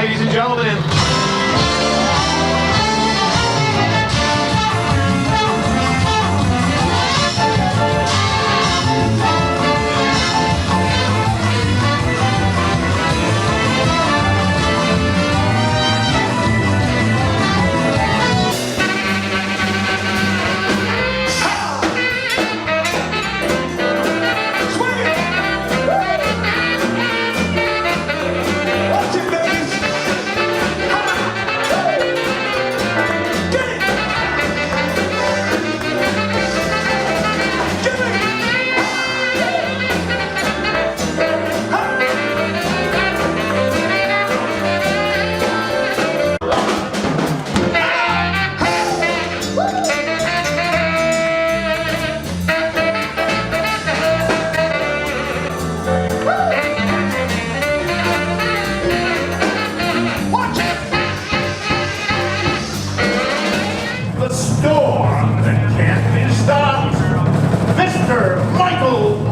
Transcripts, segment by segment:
ladies and gentlemen.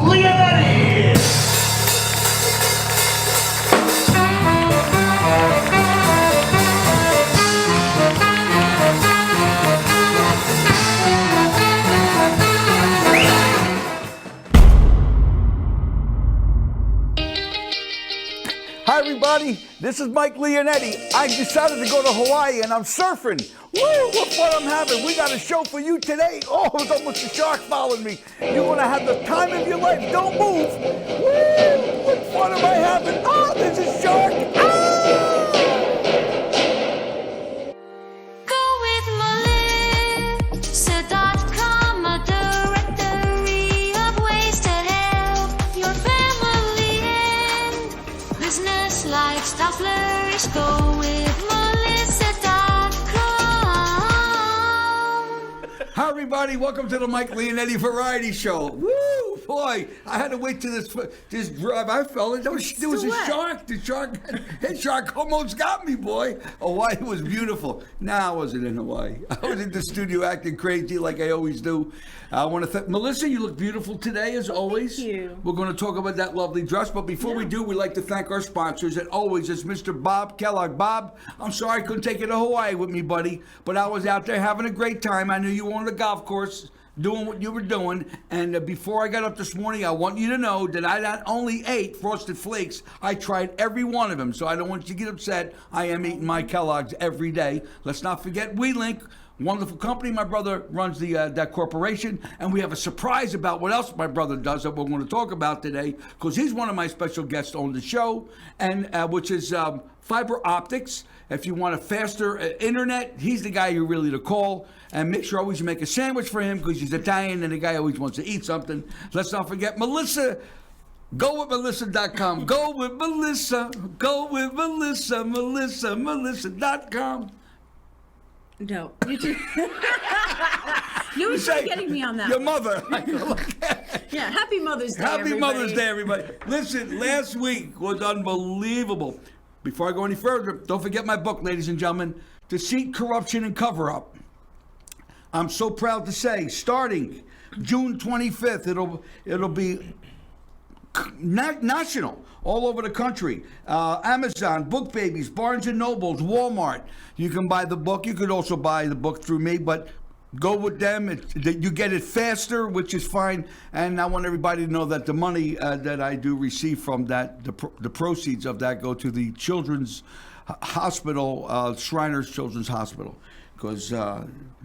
Leonetti! Hi everybody, this is Mike Leonetti. I decided to go to Hawaii and I'm surfing. Woo, what fun I'm having. We got a show for you today. Oh, it's almost a shark following me. You're gonna have the time of your life. Don't move. Woo, what fun am I having? Oh, there's a shark. Ah! Lifestyle flourish, go with Melissa.com. Hi everybody, welcome to the Mike Leonetti Variety Show. Woo, boy, I had to wait till this drive. I fell in. There was a shark. That shark almost got me, boy. Hawaii was beautiful. Nah, I wasn't in Hawaii. I was in the studio acting crazy like I always do. I want to thank Melissa. You look beautiful today, as always. Thank you. We're going to talk about that lovely dress, but before we do, we'd like to thank our sponsors. And always, it's Mr. Bob Kellogg. Bob, I'm sorry I couldn't take you to Hawaii with me, buddy, but I was out there having a great time. I knew you were on the golf course doing what you were doing. And before I got up this morning, I want you to know that I not only ate Frosted Flakes, I tried every one of them. So I don't want you to get upset. I am eating my Kellogg's every day. Let's not forget WeLink. Wonderful company. My brother runs that corporation, and we have a surprise about what else my brother does that we're going to talk about today, because he's one of my special guests on the show, and which is fiber optics. If you want a faster internet, he's the guy you really to call. And make sure always you make a sandwich for him, because he's Italian and the guy always wants to eat something. Let's not forget Melissa. Go with Melissa.com. Go with Melissa. Go with Melissa. Melissa.com. No. You were still getting me on that. Your mother. Yeah, happy Mother's Day, Happy everybody. Mother's Day, everybody. Listen, last week was unbelievable. Before I go any further, don't forget my book, ladies and gentlemen, Deceit, Corruption, and Cover-Up. I'm so proud to say, starting June 25th, it'll be national, all over the country. Amazon, Book Babies, Barnes & Nobles, Walmart. You can buy the book. You could also buy the book through me, but go with them. You get it faster, which is fine. And I want everybody to know that the money that I do receive from that, the proceeds of that go to the Children's Hospital, Shriners Children's Hospital, because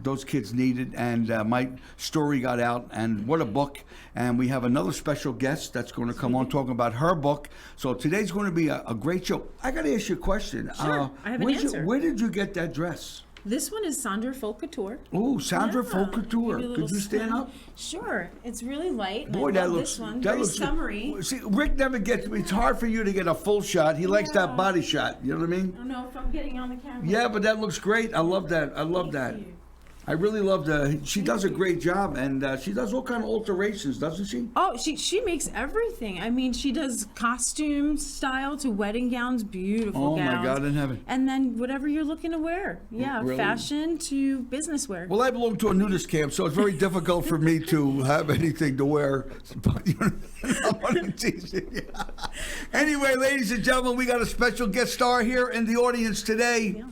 those kids need it, and my story got out, and what a book. And we have another special guest that's going to come on talking about her book. So today's going to be a great show. I got to ask you a question. Sure, I have an answer. Where did you get that dress? This one is Sandra Folk Couture. Oh, Sandra Folk Give you Couture. a little Could you stand spin. up? Sure. It's really light. Boy, I that love looks. this one. That Very looks. summery. See, Rick never gets. It's hard for you to get a full shot. He likes that body shot. You know what I mean? I don't know if I'm getting on the camera. Yeah, but that looks great. I love that. I love that. you. I really love she does a great job, and she does all kind of alterations, doesn't she? Oh, she makes everything. I mean, she does costume style to wedding gowns, beautiful gowns. Oh my God in heaven. And then whatever you're looking to wear. Yeah, Really? fashion to business wear. Well, I belong to a nudist camp, so it's very difficult for me to have anything to wear. But, I'm only teasing you. Anyway, ladies and gentlemen, we got a special guest star here in the audience today. Yeah.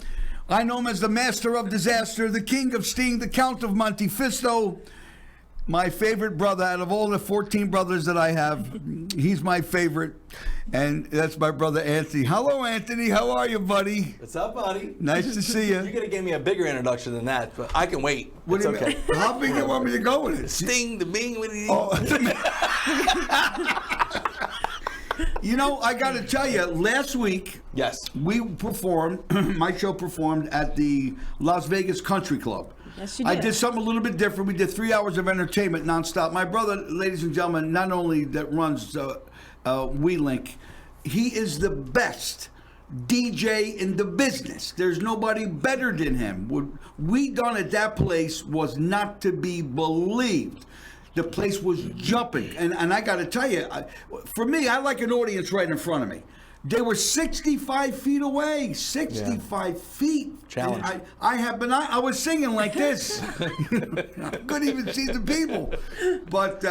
I know him as the master of disaster, the king of sting, the count of Monte Fisto. My favorite brother out of all the 14 brothers that I have. He's my favorite. And that's my brother, Anthony. Hello, Anthony. How are you, buddy? What's up, buddy? Nice to see you. You could have gave me a bigger introduction than that, but I can wait. What It's do you okay. mean? How big do you want me to go with it? Sting, the Bing, what do you Oh, you know, I got to tell you, last week Yes. we performed, my show performed at the Las Vegas Country Club. Yes, you I did. did something a little bit different. We did 3 hours of entertainment nonstop. My brother, ladies and gentlemen, not only that runs WeLink, he is the best DJ in the business. There's nobody better than him. What we done at that place was not to be believed. The place was jumping. And I got to tell you, for me, I like an audience right in front of me. They were 65 feet away. 65 feet. Challenge. And I was singing like this. I couldn't even see the people. But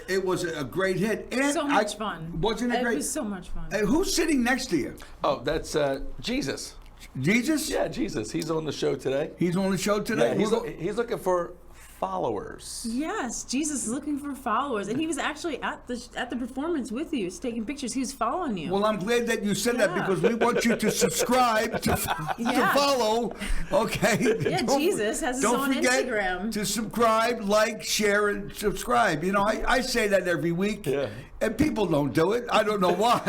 it was a great hit. And So much fun. Wasn't it great? It was so much fun. Hey, who's sitting next to you? Oh, that's Jesus. Jesus? Yeah, Jesus. He's on the show today. He's on the show today? Yeah, he's looking for followers. Yes, Jesus is looking for followers, and he was actually at the performance with you, taking pictures. He was following you. Well, I'm glad that you said that Yeah. because we want you to subscribe to Yeah. follow. Okay. Yeah, Jesus has his own forget Instagram. to subscribe, like, share, and subscribe. You know, I say that every week, Yeah. and people don't do it. I don't know why.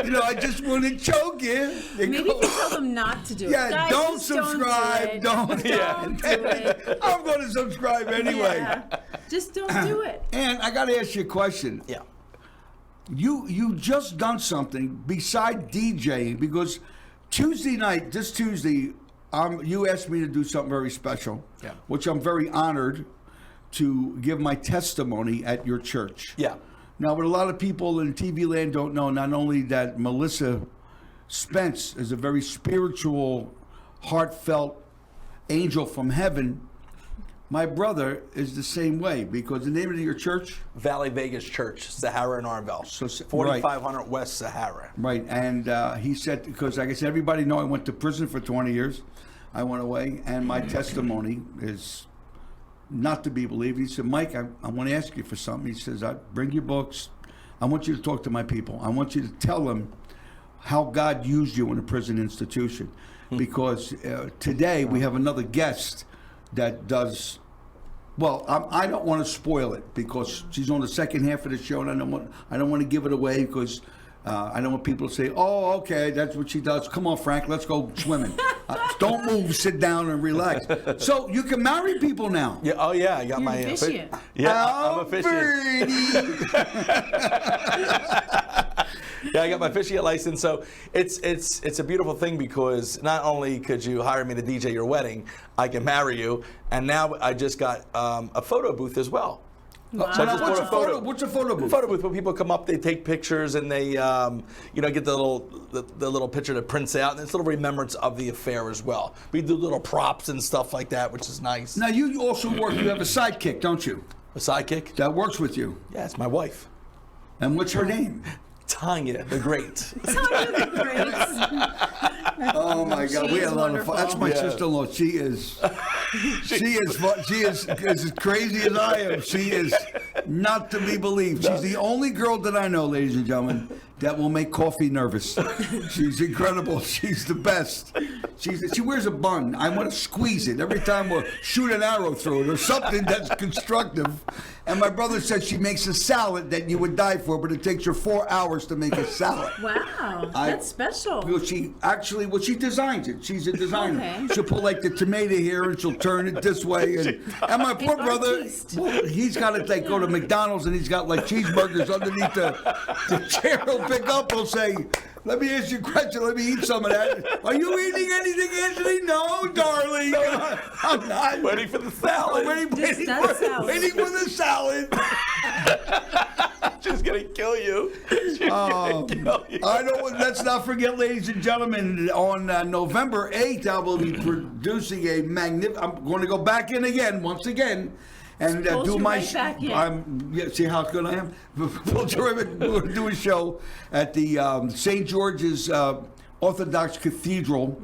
You know, I just want to choke you. Maybe if you tell them not to do it. Yeah, Guys, don't just subscribe. Don't do it. Don't. Don't do it. I'm going to subscribe anyway. Yeah. Just don't do it. And I got to ask you a question. Yeah. You just done something beside DJing because Tuesday night, this Tuesday, you asked me to do something very special, Yeah. which I'm very honored to give my testimony at your church. Yeah. Now, what a lot of people in TV land don't know, not only that Melissa Spence is a very spiritual, heartfelt angel from heaven, my brother is the same way because the name of your church? Valley Vegas Church, Sahara in Arnville. So, 4500 West Sahara. Right, and he said, because like I said, everybody know I went to prison for 20 years. I went away, and my testimony is not to be believed. He said, Mike, I want to ask you for something. He says, bring your books. I want you to talk to my people. I want you to tell them how God used you in a prison institution. Because today we have another guest that does... Well, I don't want to spoil it because she's on the second half of the show, and I don't want to give it away because I don't want people to say, "Oh, okay, that's what she does." Come on, Frank, let's go swimming. Don't move, sit down, and relax. So you can marry people now. Yeah. Oh, yeah. I got You're my an officiant. Yeah, I'm officiant. Yeah, I got my officiant license. So it's a beautiful thing because not only could you hire me to DJ your wedding, I can marry you, and now I just got a photo booth as well. Wow. So I just bought a photo. What's a photo booth? Photo booth where people come up, they take pictures, and they get the little picture that prints out, and it's a little remembrance of the affair as well. We do little props and stuff like that, which is nice. Now you also work. You have a sidekick, don't you? A sidekick? That works with you. Yeah, it's my wife, And what's her name? Tanya the Great. Tanya the Great. Oh my God, She we is had a lot of fun. wonderful. That's my Yeah. sister-in-law. She is as crazy as I am. She is not to be believed. She's the only girl that I know, ladies and gentlemen, that will make coffee nervous. She's incredible. She's the best. She wears a bun. I want to squeeze it every time we'll shoot an arrow through it or something that's constructive. And my brother said she makes a salad that you would die for, but it takes her 4 hours to make a salad. Wow, that's special. Well, she designs it. She's a designer. Okay. She'll put like the tomato here and she'll turn it this way. And my poor An brother, artiste. well, he's got to go to McDonald's and he's got like cheeseburgers underneath the chair. He'll pick up. He'll say, "Let me ask you a question. Let me eat some of that." Are you eating anything, Anthony? No, darling. I'm not. Waiting for the salad. Waiting for the salad. She's gonna kill you. She's gonna kill you. I don't. Let's not forget, ladies and gentlemen, on November 8th, I will be producing a magnificent. I'm going to go back in again, once again, and Pulls do you my. right back in. Yeah, see how good I am. We'll do a show at the St. George's Orthodox Cathedral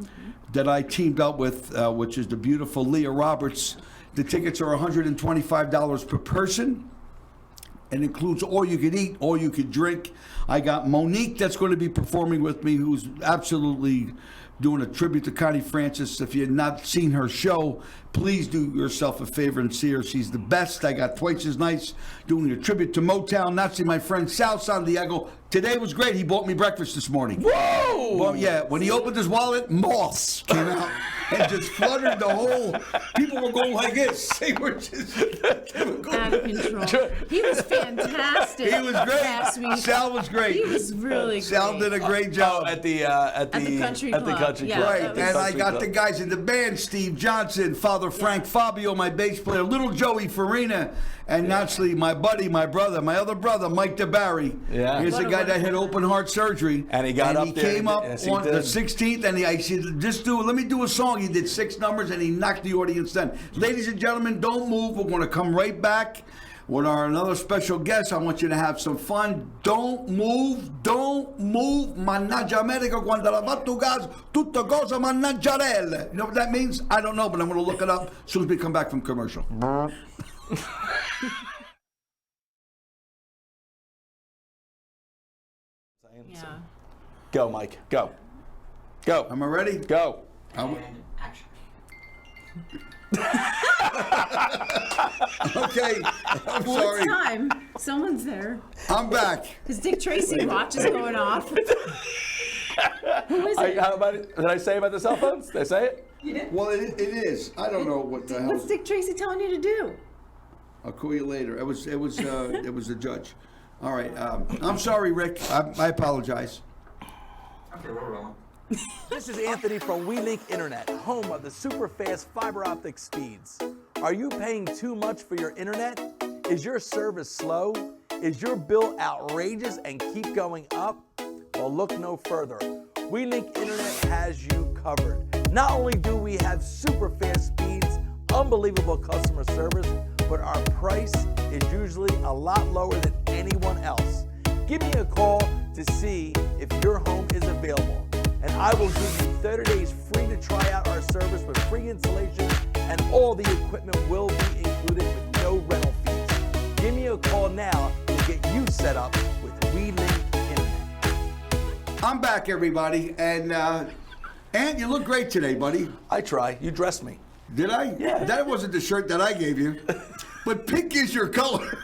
that I teamed up with, which is the beautiful Leah Roberts. The tickets are $125 per person. It includes all you can eat, all you can drink. I got Monique that's going to be performing with me, who's absolutely doing a tribute to Connie Francis. If you've not seen her show, please do yourself a favor and see her. She's the best. I got Twice as Nice doing a tribute to Motown. Nazi, my friend Sal Santiago. Today was great. He bought me breakfast this morning. Whoa! Well, yeah, when he opened his wallet, moths came out and just fluttered the whole. People were going like this. They were just Out of control. He was fantastic. He was great. Last week. Sal was great. He was really great. Sal did a great job. At the country club. country Yeah, club. Right, that was- and I got Country the club. guys in the band: Steve Johnson, Father Frank Fabio, my bass player, little Joey Farina, and naturally my buddy, my brother, my other brother, Mike DeBarry. Yeah. Here's What the a guy that had wonderful open heart surgery. And he got up there came and- up yes, he on the did. 16th, and I said, let me do a song. He did 6 numbers, and he knocked the audience down. Ladies and gentlemen, don't move. We're going to come right back with another special guest. I want you to have some fun. Don't move, don't move. Mannaggia America, quando la va tu gas, tutta cosa mannaggiarelle. You know what that means? I don't know, but I'm going to look it up as soon as we come back from commercial. Yeah. Go, Mike. Go. Go. Am I ready? Go. Okay, I'm Well, sorry. it's time. Someone's there. I'm back. His Dick Tracy watch is going off. Who is it? How about it? Did I say about the cell phones? Did I say it? Well, it is. I don't know what the hell. What's Dick Tracy telling you to do? I'll call you later. It was a judge. All right. I'm sorry, Rick. I apologize. This is Anthony from WeLink Internet, home of the super fast fiber optic speeds. Are you paying too much for your internet? Is your service slow? Is your bill outrageous and keep going up? Well, look no further. WeLink Internet has you covered. Not only do we have super fast speeds, unbelievable customer service, but our price is usually a lot lower than anyone else. Give me a call to see if your home is available, and I will give you 30 days free to try out our service with free installation, and all the equipment will be included with no rental fees. Give me a call now to get you set up with WeLink Internet. I'm back, everybody, and Ant, you look great today, buddy. I try. You dressed me. Did I? Yeah. That wasn't the shirt that I gave you, but pink is your color.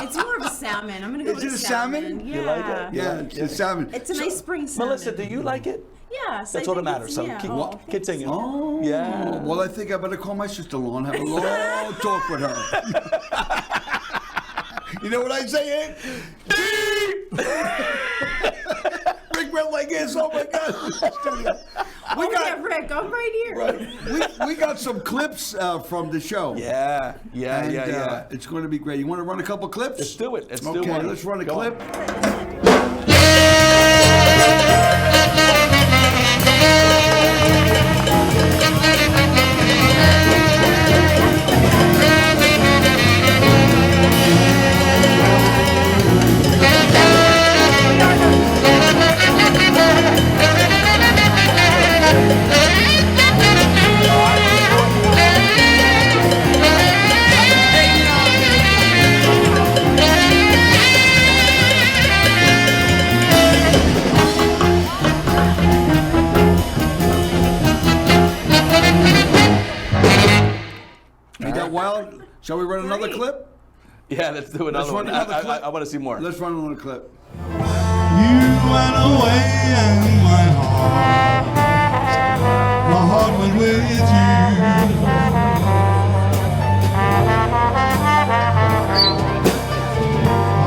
It's more of a salmon. I'm gonna go Is with it a salmon? Yeah. You like it? Yeah, it's a salmon. It's a nice spring salmon. Melissa, do you like it? Yes. That's I all that think matters. it's- So yeah. keep, Oh, continue. Oh, Yeah. Well, I think I better call my sister-in-law and have a long talk with her. You know what I say, Ant? Rick went like this. Oh my God! We Yeah, Rick, I'm right here. we got some clips from the show. Yeah. And, Yeah. it's going to be great. You want to run a couple clips? Let's do it. Let's do Okay, one. let's run a Go on. clip. Ain't that wild? Shall we run another Great. clip? Yeah, let's do another Let's run one. another clip. I want to see more. Let's run another clip. You went away and my heart went with you.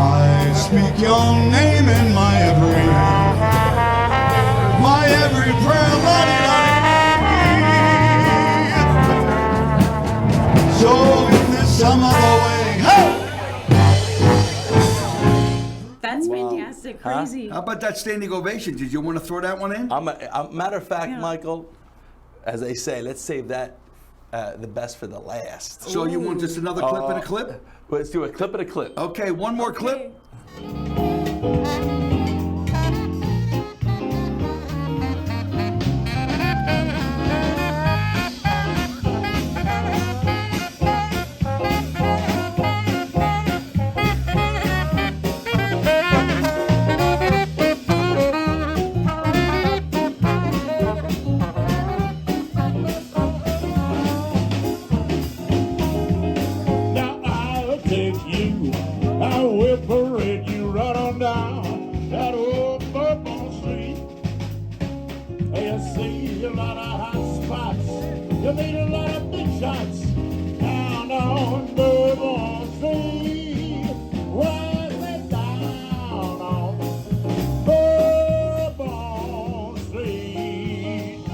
I speak your name in my every prayer, la-di-da-di. So in this some other way, hey! That's fantastic. Crazy. How about that standing ovation? Did you want to throw that one in? Matter of fact, Yeah. Michael, as they say, let's save that the best for the last. So you want just another clip and a clip? Let's do a clip and a clip. Okay, one more clip. Now I'll take you, I will parade you right on down that old Bourbon Street. You see a lot of hot spots, you meet a lot of big shots down on Bourbon Street. Well, they down on Bourbon Street.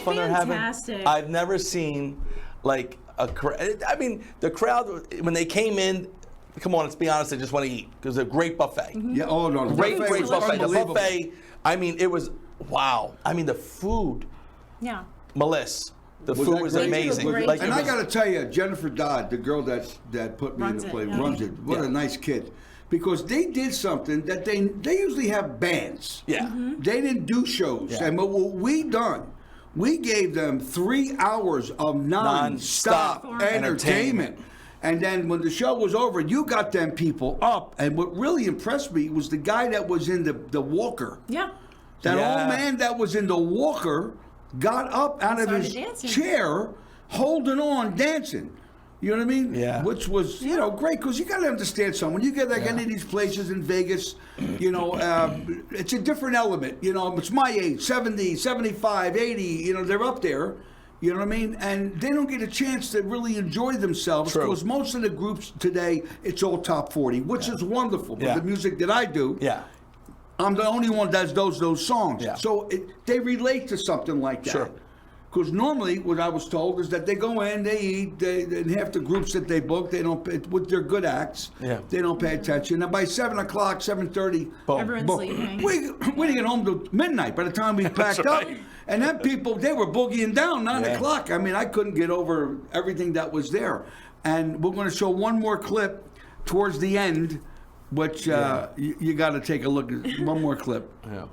Fun they're having. Fantastic. I've never seen like a crowd. I mean, the crowd when they came in. Come on, let's be honest. They just want to eat because it's a great buffet. Yeah. Oh no. the Great, buffet great was buffet. The unbelievable. buffet. I mean, it was wow. I mean, the food, Yeah. Melissa. The Was food that was great? amazing. Great. Like, And it I was- got to tell you, Jennifer Dodd, the girl that put me in Runs the it, play, yeah. runs it. What Yeah. a nice kid. Because they did something that they usually have bands. Yeah. They didn't do shows. Yeah. And what we done, we gave them 3 hours of non-stop Non-stop entertainment. And then when the show was over, you got them people up. And what really impressed me was the guy that was in the walker. Yeah. That Yeah. old man that was in the walker got up out of his Started dancing. chair, holding on, dancing. You know what I mean? Yeah. Which was, great, because you got to understand something. When you get like any of these places in Vegas, it's a different element. It's my age, 70, 75, 80, they're up there. You know what I mean? And they don't get a chance to really enjoy themselves True. because most of the groups today, it's all top 40, which is wonderful. But Yeah. the music that I do, Yeah. I'm the only one that does those songs. Yeah. So they relate to something like that. Sure. Because normally, what I was told is that they go in, they eat, and half the groups that they book, they don't. With their good acts, Yeah. they don't pay attention. And by 7:00, 7:30, Boom. Everyone's sleeping. we didn't get home till midnight. By the time we packed up, right. and then people they were boogieing down 9 Yeah. o'clock. I mean, I couldn't get over everything that was there. And we're going to show one more clip towards the end, which you got to take a look at. One more clip. Yeah.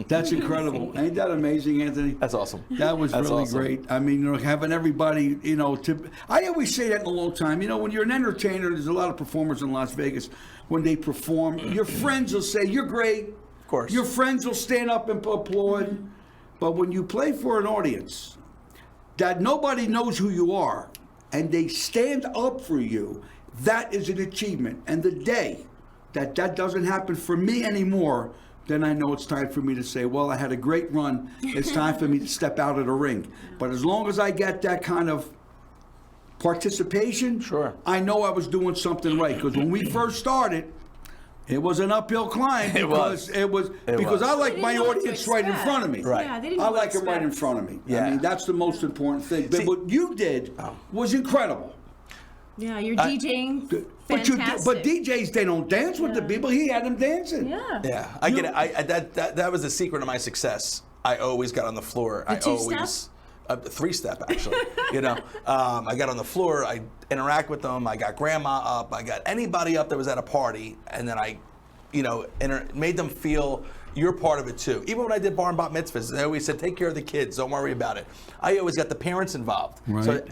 That's incredible. Ain't that amazing, Anthony? That's awesome. That was That's really awesome. great. I mean, having everybody, I always say that in a long time. When you're an entertainer, there's a lot of performers in Las Vegas. When they perform, your friends will say, "You're great." Of course. Your friends will stand up and applaud. But when you play for an audience that nobody knows who you are, and they stand up for you, that is an achievement. And the day that doesn't happen for me anymore, then I know it's time for me to say, well, I had a great run. It's time for me to step out of the ring. But as long as I get that kind of participation, Sure. I know I was doing something right. Because when we first started, it was an uphill climb. It was. Because I like They my didn't know what to audience right in expect. front of me. Right. Yeah, they didn't know I what to like it right in expect. front of me. Yeah. I mean, that's the most important thing. But See- what you did was incredible. Yeah, you're DJing. But Fantastic. DJs, they don't dance with the people. He had them dancing. Yeah. Yeah, I get it. That was the secret of my success. I always got on the floor. I two-step? always 3-step actually. I got on the floor. I interact with them. I got grandma up. I got anybody up that was at a party, and then I, made them feel you're part of it too. Even when I did bar and bat mitzvahs, they always said, take care of the kids, don't worry about it. I always got the parents involved. So Right.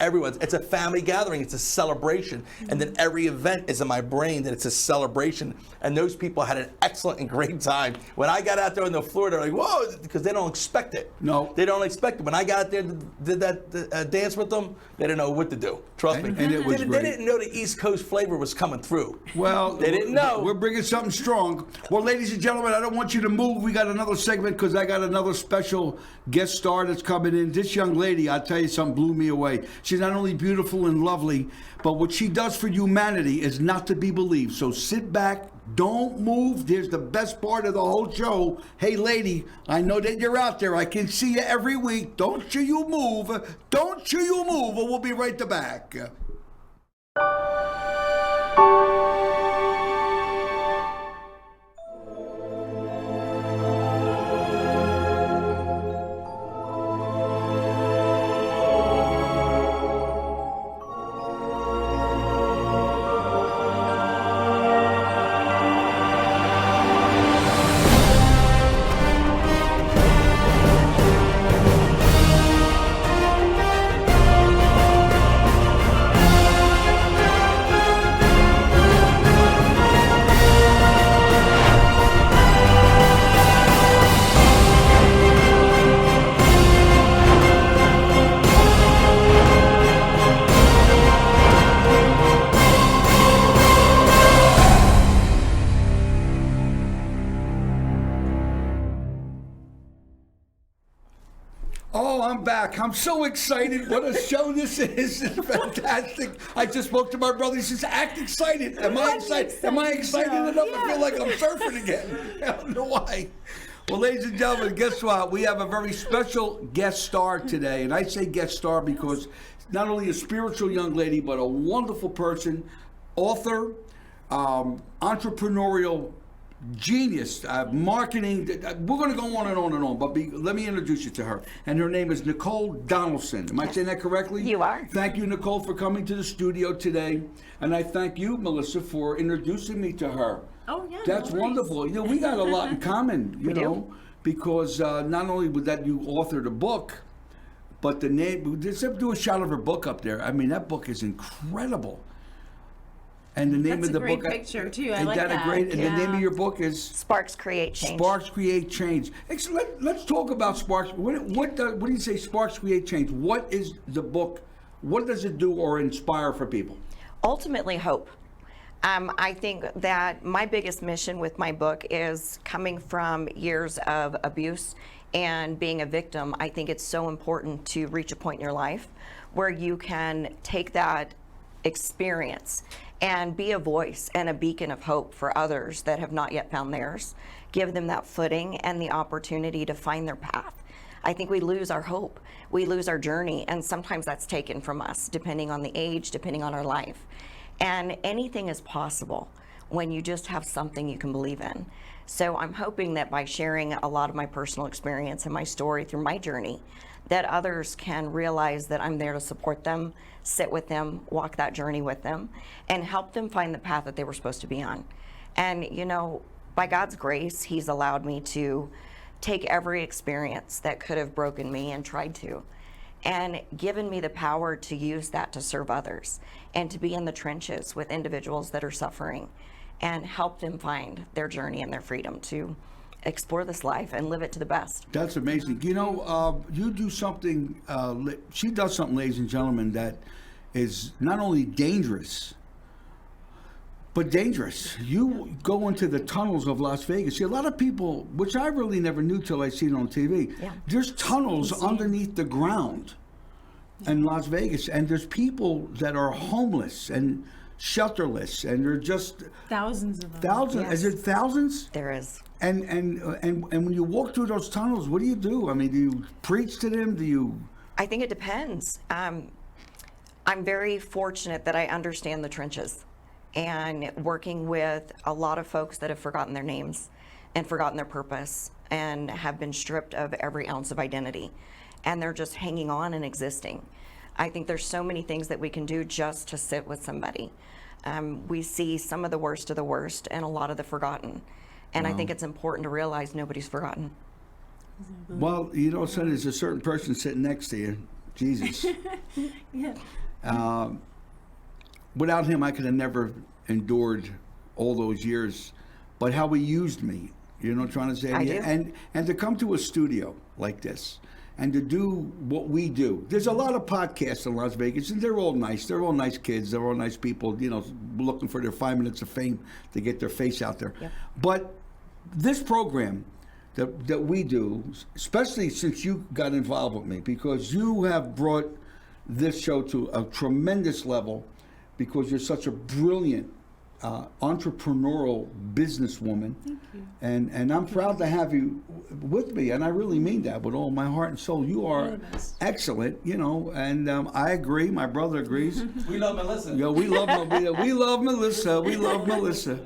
it's a family gathering, it's a celebration. And then every event is in my brain that it's a celebration. And those people had an excellent and great time. When I got out there on the floor, they're like, whoa, because they don't expect it. No. They don't expect it. When I got out there and did that dance with them, they didn't know what to do. Trust me. And it was they great. didn't know the East Coast flavor was coming through. Well, They didn't know. We're bringing something strong. Well, ladies and gentlemen, I don't want you to move. move, we got another segment because I got another special guest star that's coming in. This young lady, I'll tell you something, blew me away. She's not only beautiful and lovely, but what she does for humanity is not to be believed. So sit back, don't move. There's the best part of the whole show. Hey, lady, I know that you're out there. I can see you every week. Don't you move. Don't you move, or we'll be right back. Oh, I'm back. I'm so excited. What a show this is. It's fantastic. I just spoke to my brother. He says, act excited. Am I excited? Am I excited enough? I feel like I'm surfing again. I don't know why. Well, ladies and gentlemen, guess what? We have a very special guest star today. And I say guest star because not only a spiritual young lady, but a wonderful person, author, entrepreneurial genius, marketing. We're going to go on and on and on, but let me introduce you to her. And her name is Nicole Donaldson. Am I saying that correctly? You are. Thank you, Nicole, for coming to the studio today. And I thank you, Melissa, for introducing me to her. Oh, yeah. That's no worries. wonderful. You know, we got a lot in common, you We do. know, because not only was that you authored a book, but the name, just do a shot of her book up there. I mean, that book is incredible. And the name That's of the a great book. picture, too. I Ain't like that that. a great? And the name of Yeah. your book is Sparks create change. Sparks Create Change. Let's talk about Sparks. What do you say? Sparks Create Change. What is the book? What does it do or inspire for people? Ultimately, hope. I think that my biggest mission with my book is coming from years of abuse and being a victim. I think it's so important to reach a point in your life where you can take that experience and be a voice and a beacon of hope for others that have not yet found theirs. Give them that footing and the opportunity to find their path. I think we lose our hope, we lose our journey, and sometimes that's taken from us, depending on the age, depending on our life. And anything is possible when you just have something you can believe in. So I'm hoping that by sharing a lot of my personal experience and my story through my journey, that others can realize that I'm there to support them, sit with them, walk that journey with them, and help them find the path that they were supposed to be on. And, you know, by God's grace, He's allowed me to take every experience that could have broken me and tried to, and given me the power to use that to serve others and to be in the trenches with individuals that are suffering and help them find their journey and their freedom to explore this life and live it to the best. That's amazing. You know, you do something, she does something, ladies and gentlemen, that is not only dangerous, but dangerous. You go into the tunnels of Las Vegas. See, a lot of people, which I really never knew till I seen it on TV, Yeah. there's tunnels underneath the ground in Las Vegas, and there's people that are homeless and shelterless, and they're just Thousands of them. thousands. Yes. Is it thousands? There is. And when you walk through those tunnels, what do you do? I mean, do you preach to them? Do you? I think it depends. I'm very fortunate that I understand the trenches and working with a lot of folks that have forgotten their names and forgotten their purpose and have been stripped of every ounce of identity, and they're just hanging on and existing. I think there's so many things that we can do just to sit with somebody. We see some of the worst and a lot of the forgotten. And I think it's important to realize nobody's forgotten. Well, you know, son, there's a certain person sitting next to you, Jesus. Yeah. Without him, I could have never endured all those years. But how he used me, you know what I'm trying to say? I do. And to come to a studio like this and to do what we do. There's a lot of podcasts in Las Vegas, and they're all nice. They're all nice kids. They're all nice people, you know, looking for their 5 minutes of fame to get their face out there. Yep. But this program, that we do, especially since you got involved with me, because you have brought this show to a tremendous level, because you're such a brilliant entrepreneurial businesswoman. Thank you. And I'm proud to have you with me, and I really mean that with all my heart and soul. You are You're the best. excellent, and I agree. My brother agrees. We love Melissa. Yo, we love Melissa. We love Melissa.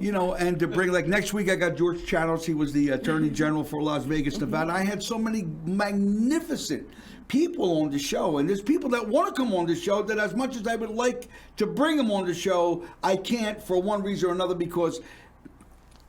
And to bring, like, next week I got George Chanos. He was the Attorney General for Las Vegas, Nevada. I had so many magnificent people on the show, and there's people that want to come on the show that, as much as I would like to bring them on the show, I can't for one reason or another, because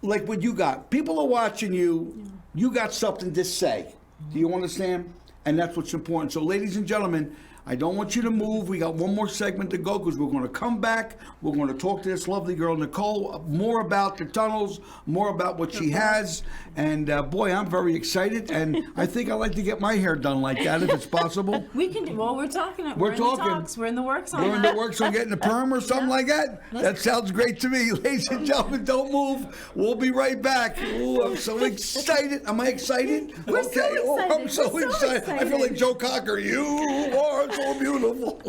like what you got, people are watching you, you got something to say. Do you understand? And that's what's important. So, ladies and gentlemen, I don't want you to move. We got one more segment to go, because we're going to come back. We're going to talk to this lovely girl, Nicole, more about the tunnels, more about what she has. And boy, I'm very excited. And I think I'd like to get my hair done like that, if it's possible. We can do, well, we're talking. We're in talking. The talks. We're in the works on We're in that. the works on getting a perm or something like that. That sounds great to me. Ladies and gentlemen, don't move. We'll be right back. Ooh, I'm so excited. Am I excited? We're so excited. Oh, I'm so We're so excited. I feel like Joe Cocker. You are so beautiful.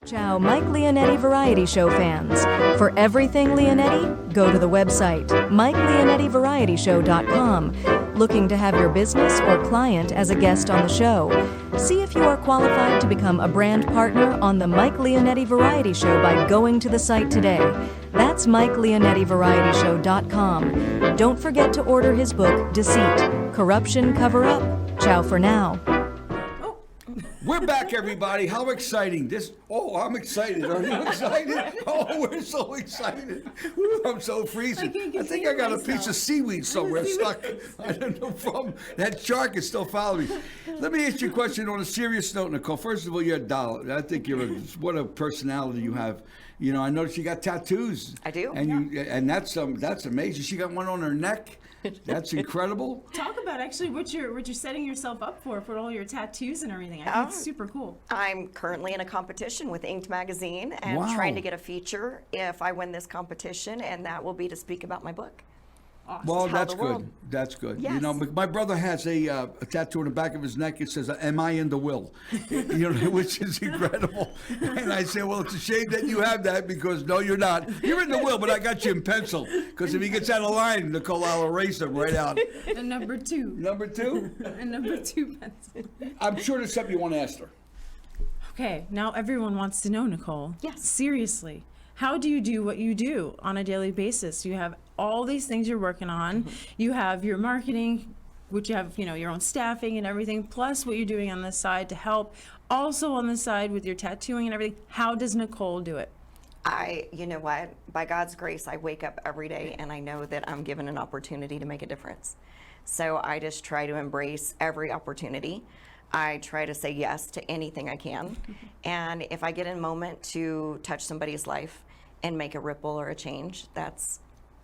Ciao, Mike Leonetti Variety Show fans. For everything Leonetti, go to the website MikeLeonettiVarietyShow.com. Looking to have your business or client as a guest on the show? See if you are qualified to become a brand partner on the Mike Leonetti Variety Show by going to the site today. That's MikeLeonettiVarietyShow.com. Don't forget to order his book, Deceit, Corruption Cover-Up. Ciao for now. We're back, everybody. How exciting. I'm excited. Are you excited? Oh, we're so excited. Woo, I'm so freezing. I think I got a piece of seaweed somewhere stuck. I don't know from. That shark is still following me. Let me ask you a question on a serious note, Nicole. First of all, you're a doll. I think what a personality you have. I noticed you got tattoos. I do. And that's amazing. She got one on her neck. That's incredible. Talk about actually what you're setting yourself up for all your tattoos and everything. I think it's super cool. I'm currently in a competition with Inked Magazine and Wow. trying to get a feature if I win this competition, and that will be to speak about my book. Awesome. Well, Tell that's the good. world. That's good. Yes. My brother has a tattoo on the back of his neck. It says, "Am I in the will?" Which is incredible. And I say, well, it's a shame that you have that, because no, you're not. You're in the will, but I got you in pencil, because if he gets out of line, Nicole, I'll erase him right out. And number two. Number two? And number two pencil. I'm sure there's something you want to ask her. Okay, now everyone wants to know, Nicole. Yes. Seriously, how do you do what you do on a daily basis? You have all these things you're working on. You have your marketing, which you have, your own staffing and everything, plus what you're doing on the side to help. Also on the side with your tattooing and everything. How does Nicole do it? You know what? By God's grace, I wake up every day and I know that I'm given an opportunity to make a difference. So I just try to embrace every opportunity. I try to say yes to anything I can. And if I get a moment to touch somebody's life and make a ripple or a change,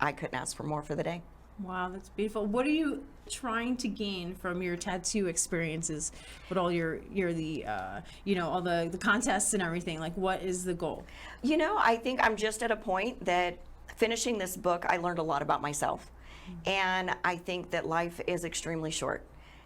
I couldn't ask for more for the day. Wow, that's beautiful. What are you trying to gain from your tattoo experiences with all all the contests and everything? Like, what is the goal? I think I'm just at a point that finishing this book, I learned a lot about myself. And I think that life is extremely short.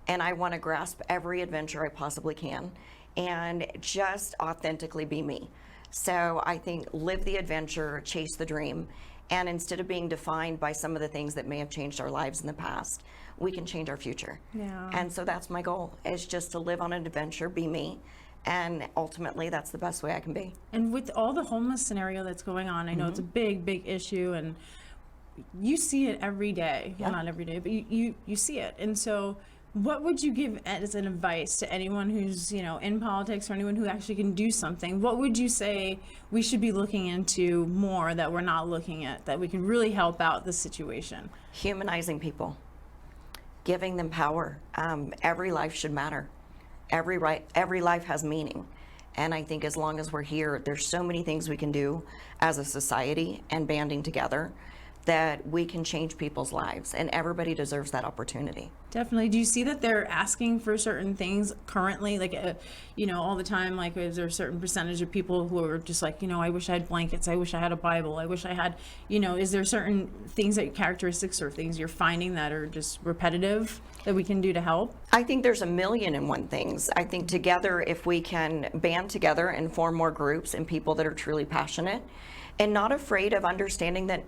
And I want to grasp every adventure I possibly can and just authentically be me. So I think live the adventure, chase the dream. And instead of being defined by some of the things that may have changed our lives in the past, we can change our future. Yeah. And so that's my goal, is just to live on an adventure, be me. And ultimately, that's the best way I can be. And with all the homeless scenario that's going on, I know it's a big, big issue, and you see it every day. Yeah. Well, not every day, but you see it. And so what would you give as an advice to anyone who's, in politics, or anyone who actually can do something? What would you say we should be looking into more that we're not looking at, that we can really help out the situation? Humanizing people, giving them power. Every life should matter. Every life has meaning. And I think as long as we're here, there's so many things we can do as a society and banding together that we can change people's lives, and everybody deserves that opportunity. Definitely. Do you see that they're asking for certain things currently? Like, all the time, like, is there a certain percentage of people who are just like, I wish I had blankets. I wish I had a Bible. I wish I had, is there certain things characteristics or things you're finding that are just repetitive that we can do to help? I think there's 1,000,001 things. I think together, if we can band together and form more groups and people that are truly passionate and not afraid of understanding that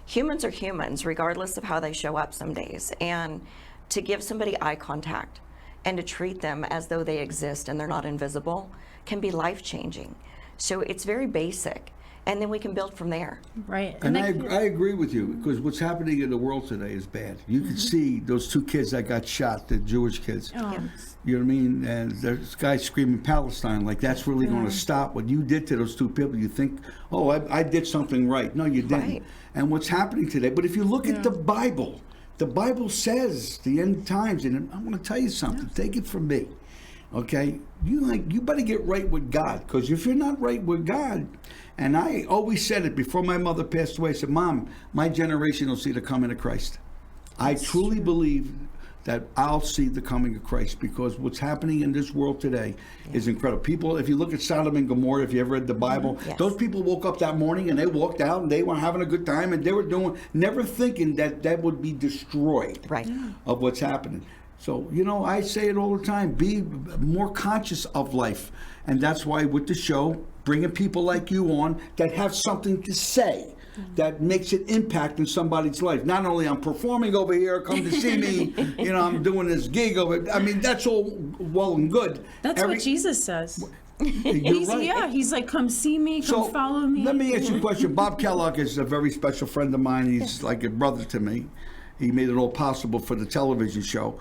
humans are humans, regardless of how they show up some days, and to give somebody eye contact and to treat them as though they exist and they're not invisible can be life-changing. So it's very basic, and then we can build from there. Right. And I agree with you, because what's happening in the world today is bad. You can see those 2 kids that got shot, the Jewish kids. Oh. You know what I mean? And there's guys screaming Palestine, like that's really going to stop what you did to those 2 people. You think, oh, I did something right. No, you didn't. Right. And what's happening today, but if you look at the Bible says the end times, and I'm going to tell you something, take it from me, okay? You better get right with God, because if you're not right with God, and I always said it before my mother passed away, I said, Mom, my generation will see the coming of Christ. I truly believe that I'll see the coming of Christ, because what's happening in this world today is incredible. People, if you look at Sodom and Gomorrah, if you ever read the Bible, those people woke up that morning and they walked out and they were having a good time, and they were never thinking that would be destroyed of what's happening. So, I say it all the time, be more conscious of life. And that's why with the show, bringing people like you on that have something to say, that makes an impact in somebody's life. Not only I'm performing over here, come to see me, I'm doing this gig over. I mean, that's all well and good. That's what Jesus says. You're right. Yeah, he's like, come see me, come follow me. Let me ask you a question. Bob Kellogg is a very special friend of mine. He's like a brother to me. He made it all possible for the television show.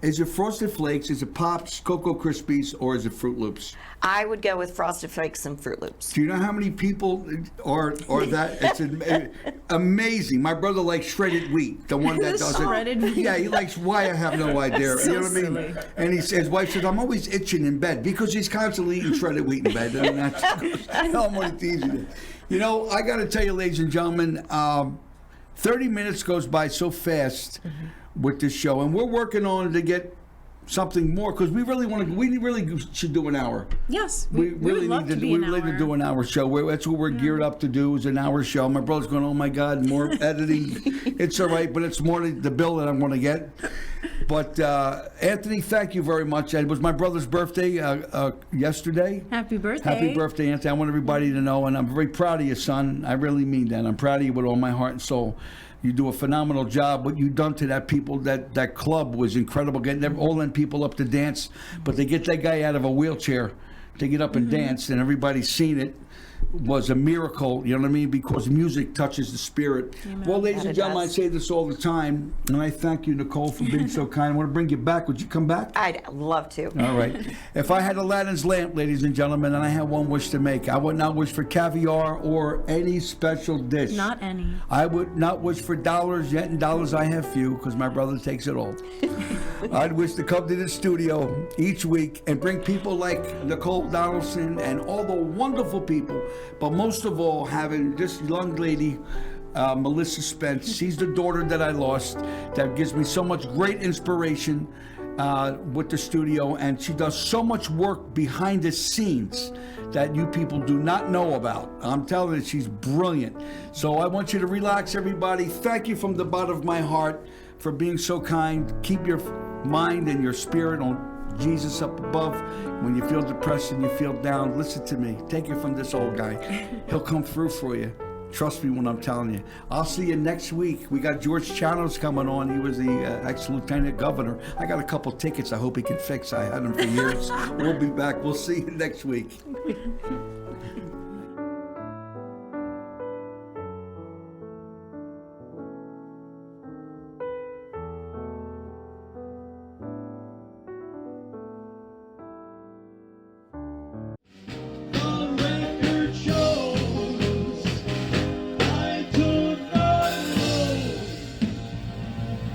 Is it Frosted Flakes, is it Pops, Cocoa Krispies, or is it Fruit Loops? I would go with Frosted Flakes and Fruit Loops. Do you know how many people are that? It's amazing. My brother likes shredded wheat, the one that does shredded it. Wheat. Yeah, he likes why I have no idea. So you know what I mean? silly. And his wife says, I'm always itching in bed because he's constantly eating shredded wheat in bed. And that's, I'm only teasing it. I got to tell you, ladies and gentlemen, 30 minutes goes by so fast with this show, and we're working on to get something more, because we really should do an hour. Yes, we really would love need to be an hour. to do an hour show. That's what we're geared up to do, is an hour show. My brother's going, oh my God, more editing. It's all right, but it's more the bill that I'm going to get. But Anthony, thank you very much. It was my brother's birthday yesterday. Happy birthday. Happy birthday, Anthony. I want everybody to know, and I'm very proud of you, son. I really mean that. I'm proud of you with all my heart and soul. You do a phenomenal job. What you've done to that club was incredible. Getting all them people up to dance, but they get that guy out of a wheelchair to get up and dance, and everybody's seen it. Was a miracle, you know what I mean? Because music touches the spirit. Amen. Well, ladies and gentlemen, I does. say this all the time, and I thank you, Nicole, for being so kind. I want to bring you back. Would you come back? I'd love to. All right. If I had Aladdin's lamp, ladies and gentlemen, and I had one wish to make, I would not wish for caviar or any special dish. Not any. I would not wish for dollars, yet in dollars I have few, because my brother takes it all. I'd wish to come to the studio each week and bring people like Nicole Donaldson and all the wonderful people, but most of all, having this young lady, Melissa Spence. She's the daughter that I lost, that gives me so much great inspiration with the studio, and she does so much work behind the scenes that you people do not know about. I'm telling you, she's brilliant. So I want you to relax, everybody. Thank you from the bottom of my heart for being so kind. Keep your mind and your spirit on Jesus up above. When you feel depressed and you feel down, listen to me. Take it from this old guy. He'll come through for you. Trust me when I'm telling you. I'll see you next week. We got George Chanos coming on. He was the ex-lieutenant governor. I got a couple tickets I hope he can fix. I had them for years. We'll be back. We'll see you next week.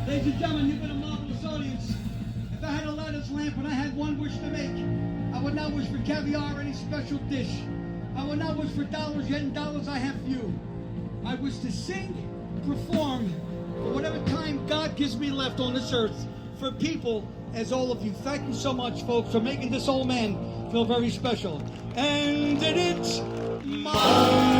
Ladies and gentlemen, you've been a marvelous audience. If I had Aladdin's lamp and I had one wish to make, I would not wish for caviar or any special dish. I would not wish for dollars, yet in dollars I have few. I wish to sing perform for whatever time God gives me left on this earth for people as all of you. Thank you so much, folks, for making this old man feel very special. And it's my